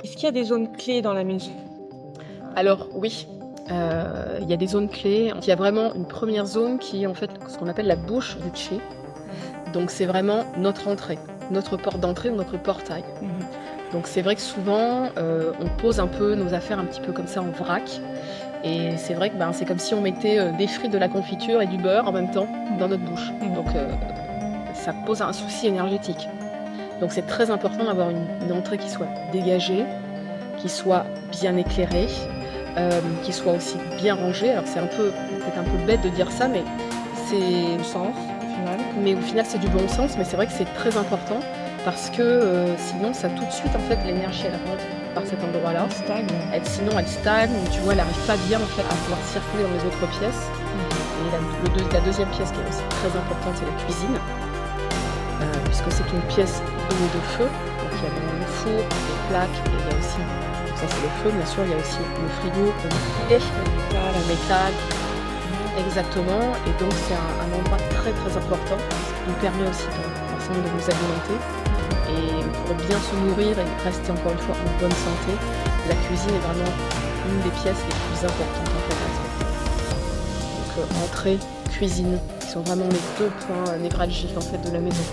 Est-ce qu'il y a des zones clés dans la maison? Alors oui, il y a des zones clés. Il y a vraiment une première zone qui est en fait ce qu'on appelle la bouche du Tché. Donc c'est vraiment notre entrée, notre porte d'entrée ou notre portail. Mmh. Donc c'est vrai que souvent, on pose un peu nos affaires un petit peu comme ça en vrac et c'est vrai que, ben, c'est comme si on mettait, des frites, de la confiture et du beurre en même temps dans notre bouche. Mmh. Donc ça pose un souci énergétique. Donc c'est très important d'avoir une entrée qui soit dégagée, qui soit bien éclairée, qui soit aussi bien rangée. Alors c'est un peu peut-être un peu bête de dire ça, c'est Du sens, au final. mais au final c'est du bon sens, mais c'est vrai que c'est très important parce que, sinon ça tout de suite en fait l'énergie elle rentre par cet endroit-là. Elle stagne. Sinon elle stagne, tu vois, elle arrive pas bien en fait à pouvoir circuler dans les autres pièces. Et la deuxième pièce qui est aussi très importante, c'est la cuisine, puisque c'est une pièce donnée de feu. Donc il y a le four, les plaques et il y a aussi, donc ça c'est le feu bien sûr, il y a aussi le frigo, le filet, le métal, exactement. Et donc c'est un endroit très très important qui nous permet aussi forcément de nous alimenter. Et pour bien se nourrir et rester encore une fois en bonne santé, la cuisine est vraiment une des pièces les plus importantes en fait. Donc entrée, cuisine, qui sont vraiment les 2 points névralgiques en fait de la maison.